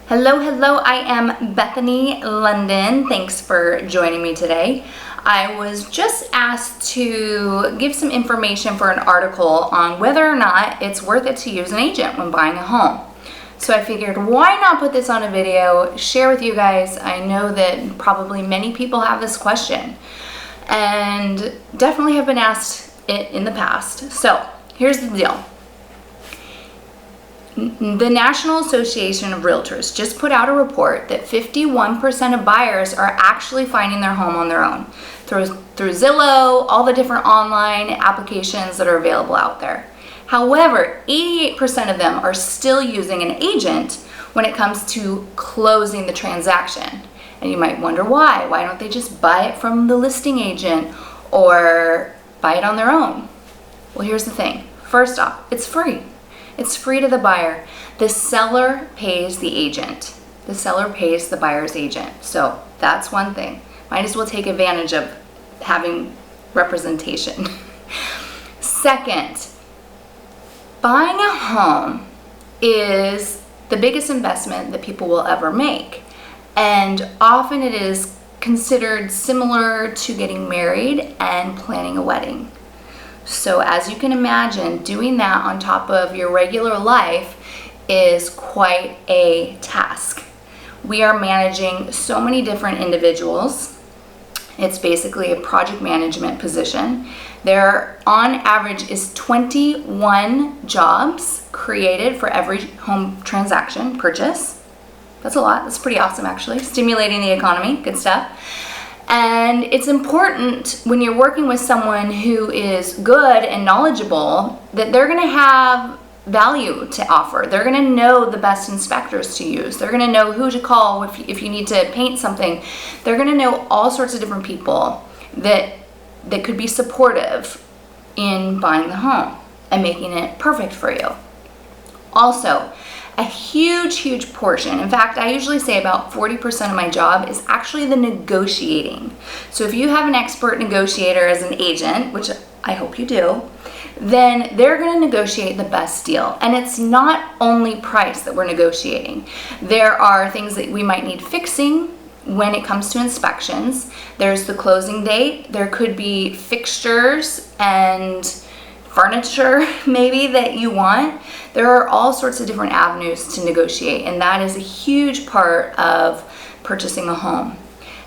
Hello, I am Bethany Londyn. Thanks for joining me today. I was just asked to give some information for an article on whether or not it's worth it to use an agent when buying a home. So I figured, why not put this on a video, share with you guys. I know that probably many people have this question and definitely have been asked it in the past. So here's the deal. The National Association of Realtors just put out a report that 51% of buyers are actually finding their home on their own through Zillow, all the different online applications that are available out there. However, 88% of them are still using an agent when it comes to closing the transaction. And you might wonder why. Why don't they just buy it from the listing agent or buy it on their own? Well, here's the thing. First off, it's free. It's free to the buyer. The seller pays the agent. The seller pays the buyer's agent. So that's one thing. Might as well take advantage of having representation. Second, buying a home is the biggest investment that people will ever make. And often it is considered similar to getting married and planning a wedding. So as you can imagine, doing that on top of your regular life is quite a task. We are managing so many different individuals. It's basically a project management position. There, on average, is 21 jobs created for every home transaction purchase. That's a lot. That's pretty awesome, actually. Stimulating the economy. Good stuff. And it's important when you're working with someone who is good and knowledgeable that they're going to have value to offer. They're going to know the best inspectors to use. They're going to know who to call if you need to paint something. They're going to know all sorts of different people that could be supportive in buying the home and making it perfect for you. Also, a huge portion, in fact, I usually say about 40% of my job is actually the negotiating. So if you have an expert negotiator as an agent, which I hope you do, then they're going to negotiate the best deal. And it's not only price that we're negotiating. There are things that we might need fixing when it comes to inspections. There's the closing date. There could be fixtures and furniture maybe that you want. There are all sorts of different avenues to negotiate, and that is a huge part of purchasing a home.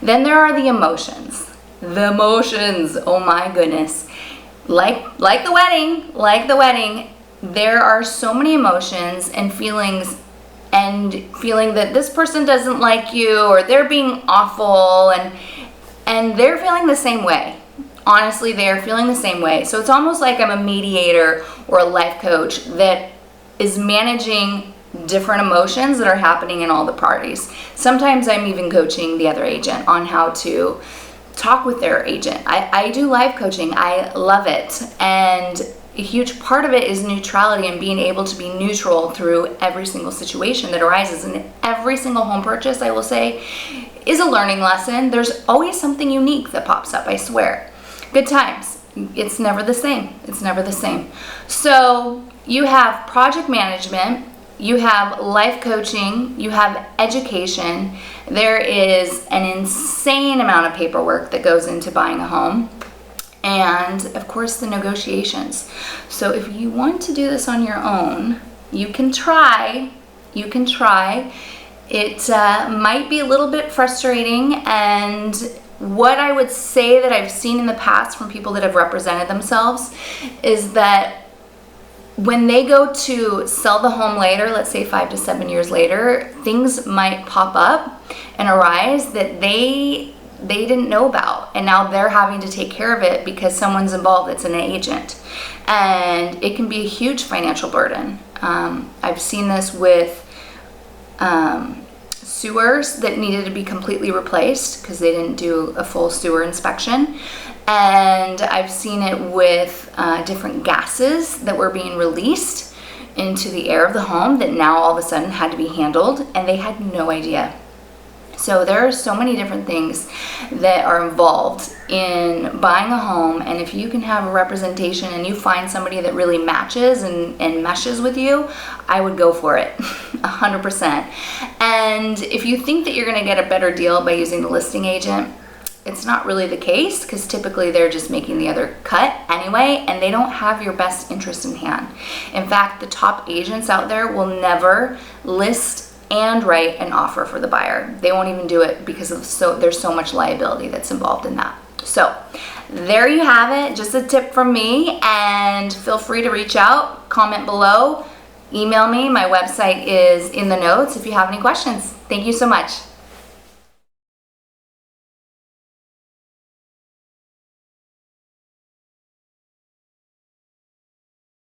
Then there are the emotions. The emotions, oh my goodness. Like the wedding, there are so many emotions and feelings, and feeling that this person doesn't like you or they're being awful, and they're feeling the same way. Honestly, they are feeling the same way. So it's almost like I'm a mediator or a life coach that is managing different emotions that are happening in all the parties. Sometimes I'm even coaching the other agent on how to talk with their agent. I do life coaching. I love it. And a huge part of it is neutrality and being able to be neutral through every single situation that arises. And every single home purchase, I will say, is a learning lesson. There's always something unique that pops up, I swear. Good times. It's never the same. It's never the same. So you have project management, you have life coaching, you have education. There is an insane amount of paperwork that goes into buying a home. And of course the negotiations. So if you want to do this on your own, you can try. It might be a little bit frustrating, and what I would say that I've seen in the past from people that have represented themselves is that when they go to sell the home later, let's say 5 to 7 years later, things might pop up and arise that they didn't know about, and now they're having to take care of it because someone's involved that's an agent, and it can be a huge financial burden. I've seen this with sewers that needed to be completely replaced because they didn't do a full sewer inspection. And I've seen it with different gases that were being released into the air of the home that now all of a sudden had to be handled, and they had no idea. So there are so many different things that are involved in buying a home, and if you can have a representation and you find somebody that really matches and meshes with you, I would go for it 100%. And if you think that you're going to get a better deal by using the listing agent, it's not really the case, because typically they're just making the other cut anyway, and they don't have your best interest in hand. In fact, the top agents out there will never list and write an offer for the buyer. They won't even do it because there's so much liability that's involved in that. So there you have it, just a tip from me, and feel free to reach out, comment below, email me. My website is in the notes if you have any questions. Thank you so much.